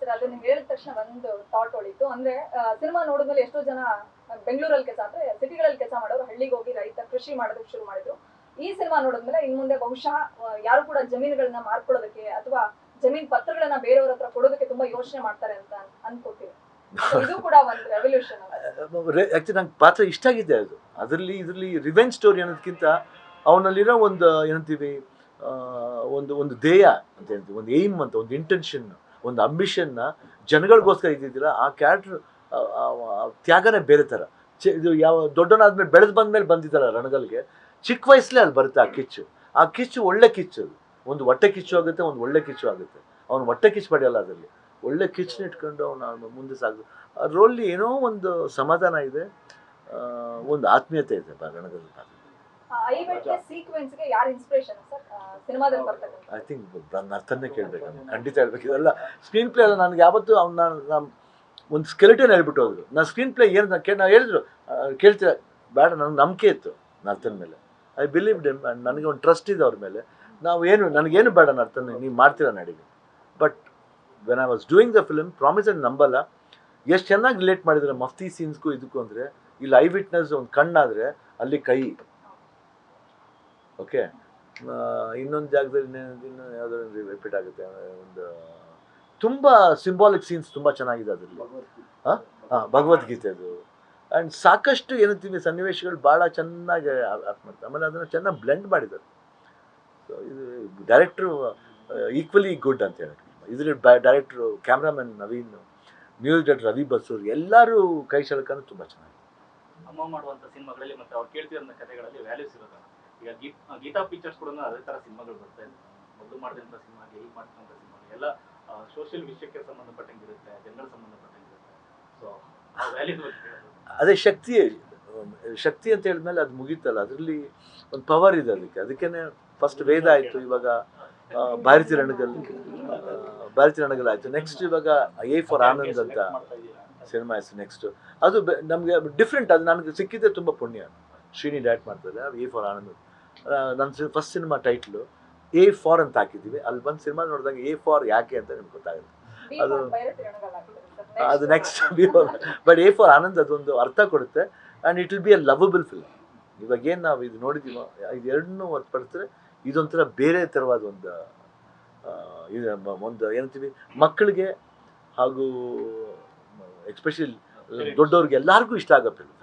Sir ಅದು ನೀವು ಹೇಳಿದ ತಕ್ಷಣ ಒಂದು ಥಾಟ್ ಹೊಳಿತು. ಅಂದ್ರೆ ಸಿನಿಮಾ ನೋಡಿದ್ಮೇಲೆ ಎಷ್ಟೋ ಜನ ಬೆಂಗಳೂರಲ್ಲಿ ಕೆಲಸ ಅಂದ್ರೆ ಸಿಟಿಗಳಲ್ಲಿ ಕೆಲಸ ಮಾಡೋರು ಹಳ್ಳಿಗೆ ಹೋಗಿ ರೈತ ಕೃಷಿ ಮಾಡೋದಕ್ಕೆ ಶುರು ಮಾಡಿದ್ರು. ಈ ಸಿನಿಮಾ ನೋಡಿದ್ಮೇಲೆ ಇನ್ ಮುಂದೆ ಬಹುಶಃ ಯಾರು ಕೂಡ ಜಮೀನುಗಳನ್ನ ಮಾರ್ಕೊಳ್ಳೋದಕ್ಕೆ ಅಥವಾ ಜಮೀನ್ ಪತ್ರಗಳನ್ನ ಬೇರೆಯವ್ರ ಹತ್ರ ಕೊಡೋದಕ್ಕೆ ತುಂಬಾ ಯೋಚನೆ ಮಾಡ್ತಾರೆ ಅಂತ ಅನ್ಕೋತೀವಿ. ಇದು ಕೂಡ ಒಂದು ರೆವಲ್ಯೂಷನ್. ಆಕ್ಚುಲಿ ನಂಗೆ ಪಾತ್ರ ಇಷ್ಟ ಆಗಿದೆ ಅದು. ಇದರಲ್ಲಿ ರಿವೆಂಜ್ ಸ್ಟೋರಿ ಅನ್ನೋದಕ್ಕಿಂತ ಅವನಲ್ಲಿರೋ ಒಂದು ಏನಂತೀವಿ ಒಂದು ಧ್ಯೇಯ ಅಂತ ಹೇಳ್ತೀವಿ, ಒಂದು ಏಮ್ ಅಂತ, ಒಂದು ಇಂಟೆನ್ಷನ್, ಒಂದು ಅಂಬಿಷನ್ನ ಜನಗಳಿಗೋಸ್ಕರ ಇದ್ದಿದ್ದಿಲ್ಲ. ಆ ಕ್ಯಾರೆಕ್ಟರ್ ತ್ಯಾಗನೇ ಬೇರೆ ಥರ. ಇದು ಯಾವ ದೊಡ್ಡನಾದ್ಮೇಲೆ ಬೆಳೆದು ಬಂದ್ಮೇಲೆ ಬಂದಿದ್ದಲ್ಲ ರಣಗಲ್ಗೆ, ಚಿಕ್ಕ ವಯಸ್ಸಲ್ಲೇ ಅಲ್ಲಿ ಬರುತ್ತೆ ಆ ಕಿಚ್ಚು ಒಳ್ಳೆ ಕಿಚ್ಚು. ಅದು ಒಂದು ಹೊಟ್ಟೆ ಕಿಚ್ಚು ಆಗುತ್ತೆ, ಒಂದು ಒಳ್ಳೆ ಕಿಚ್ಚು ಆಗುತ್ತೆ. ಅವ್ನು ಹೊಟ್ಟೆ ಕಿಚ್ಚು ಪಡೆಯಲ್ಲ, ಅದರಲ್ಲಿ ಒಳ್ಳೆ ಕಿಚ್ಚನ್ನ ಇಟ್ಕೊಂಡು ಅವನು ಮುಂದೆ ಸಾಗ. ಅದರಲ್ಲಿ ಏನೋ ಒಂದು ಸಮಾಧಾನ ಇದೆ, ಒಂದು ಆತ್ಮೀಯತೆ ಇದೆ ರಣಗಲ್ ಪಾತ್ರ. ಐ ಥಿಂಕ್ ನನ್ನ ಅರ್ಥನೇ ಕೇಳಬೇಕು, ಖಂಡಿತ ಹೇಳ್ಬೇಕು. ಇದೆಲ್ಲ ಸ್ಕ್ರೀನ್ ಪ್ಲೇ ಅಲ್ಲ. ನನಗೆ ಯಾವತ್ತೂ ಒಂದು ಸ್ಕೆಲಿಟನ್ ಹೇಳ್ಬಿಟ್ಟು ಹೋದ್ರು. ನಾನು ಸ್ಕ್ರೀನ್ ಪ್ಲೇ ಏನು ನಾವು ಹೇಳಿದ್ರು ಕೇಳ್ತೀರ ಬೇಡ, ನನಗೆ ನಂಬಿಕೆ ಇತ್ತು ನರ್ತನ ಮೇಲೆ. I believe them. ಆ್ಯಂಡ್ ನನಗೆ ಒಂದು ಟ್ರಸ್ಟ್ ಇದೆ ಅವ್ರ ಮೇಲೆ. ನನಗೇನು ಬೇಡ ನರ್ತನ, ನೀವು ಮಾಡ್ತೀರಾ ನಡಿಗೆ. But when I was doing the film promise and ನಂಬಲ್ಲ ಎಷ್ಟು ಚೆನ್ನಾಗಿ ರಿಲೇಟ್ ಮಾಡಿದ್ದಾರೆ ಮಫ್ತಿ ಸೀನ್ಸ್ಗೂ ಇದಕ್ಕೂ. ಅಂದರೆ ಇಲ್ಲಿ ಐ ವಿಟ್ನೆಸ್ ಒಂದು ಕಣ್ಣಾದರೆ ಅಲ್ಲಿ ಕೈ. ಓಕೆ, ಇನ್ನೊಂದು ಜಾಗದಲ್ಲಿ ಇನ್ನೂ ಯಾವುದೋ ರಿಪೀಟ್ ಆಗುತ್ತೆ. ಒಂದು ತುಂಬ ಸಿಂಬಾಲಿಕ್ ಸೀನ್ಸ್ ತುಂಬ ಚೆನ್ನಾಗಿದೆ ಅದರಲ್ಲಿ. ಭಗವದ್ಗೀತೆ ಅದು. ಆ್ಯಂಡ್ ಸಾಕಷ್ಟು ಏನಂತೀವಿ ಸನ್ನಿವೇಶಗಳು ಭಾಳ ಚೆನ್ನಾಗಿ ಆ್ಯಕ್ಟ್ ಮಾಡ್ತಾರೆ. ಆಮೇಲೆ ಅದನ್ನು ಚೆನ್ನಾಗಿ ಬ್ಲೆಂಡ್ ಮಾಡಿದ್ದಾರೆ. ಸೊ ಇದು ಡೈರೆಕ್ಟ್ರು ಈಕ್ವಲಿ ಗುಡ್ ಅಂತ ಹೇಳಿ. ಇದ್ರ director, cameraman Naveen, music director Ravi Basrur, ಎಲ್ಲರೂ ಕೈ ಶಳಕನೂ ತುಂಬ ಚೆನ್ನಾಗಿದೆ. ಅಮ್ಮ ಮಾಡುವಂಥ ಸಿನಿಮಾಗಳಲ್ಲಿ ಮತ್ತು ಅವ್ರು ಕೇಳ್ತಿರೋ ಕಥೆಗಳಲ್ಲಿ ವ್ಯಾಲ್ಯೂಸ್ ಇರೋದಲ್ಲ. ಈಗ ಗೀತಾ ಪಿಕ್ಚರ್ಸ್ ಕೂಡ ಅದೇ ಥರ ಸಿನಿಮಾಗಳು ಬರ್ತಾ ಇದೆ. ಮೊದಲು ಮಾಡಿದಂಥ ಸಿನಿಮಾಗೆ ಈಗ ಮಾಡ್ತಕ್ಕಂಥ ಸಿನಿಮಾಗೆ ಎಲ್ಲ ಸೋಷಿಯಲ್ ವಿಷಯಕ್ಕೆ ಸಂಬಂಧಪಟ್ಟಂಗಿರುತ್ತೆ, ಜನರ ಸಂಬಂಧಪಟ್ಟಂಗಿರುತ್ತೆ. ಸೊ ಆ ವ್ಯಾಲ್ಯೂಸ್ ಅದೇ ಶಕ್ತಿ ಅಂತ ಹೇಳಿದ್ಮೇಲೆ ಅದು ಮುಗೀತಲ್ಲ, ಅದರಲ್ಲಿ ಒಂದು ಪವರ್ ಇದೆ. ಅದಕ್ಕೇನೆ ಫಸ್ಟ್ ವೇದ ಆಯಿತು, ಇವಾಗ ಭಾರತಿ ರಣಗಲ್ ಆಯಿತು. ನೆಕ್ಸ್ಟ್ ಇವಾಗ ಎ ಫಾರ್ ಆನಂದ್ ಅಂತ ಸಿನಿಮಾ ಹೆಸರು ನೆಕ್ಸ್ಟ್. ಅದು ನಮಗೆ ಡಿಫ್ರೆಂಟ್. ಅದು ನನಗೆ ಸಿಕ್ಕಿದ್ದೆ ತುಂಬ ಪುಣ್ಯ. ಶ್ರೀನಿ ಡೈರೆಕ್ಟ್ ಮಾಡ್ತಾರೆ. ಎ ಫಾರ್ ಆನಂದ್ ನನ್ನ first cinema title A for ಅಂತ ಹಾಕಿದ್ದೀವಿ. ಅಲ್ಲಿ ಬಂದು ಸಿನಿಮಾ ನೋಡಿದಾಗ ಎ ಫಾರ್ ಯಾಕೆ ಅಂತ ನಿಮ್ಗೆ ಗೊತ್ತಾಗುತ್ತೆ. ಅದು next but A for Anand ಅದೊಂದು ಅರ್ಥ ಕೊಡುತ್ತೆ. And it will be a lovable film. ಇವಾಗ ಏನು ನಾವು ಇದು ನೋಡಿದ್ದೀವೋ ಇದು ಎರಡನ್ನೂ ಹೊರತುಪಡಿಸಿದ್ರೆ ಇದೊಂಥರ ಬೇರೆ ಥರವಾದ ಒಂದು ಏನಂತೀವಿ ಮಕ್ಕಳಿಗೆ ಹಾಗೂ ಎಸ್ಪೆಷಲಿ ದೊಡ್ಡವ್ರಿಗೆ ಎಲ್ಲರಿಗೂ ಇಷ್ಟ ಆಗೋ ಫಿಲ್ಮ್.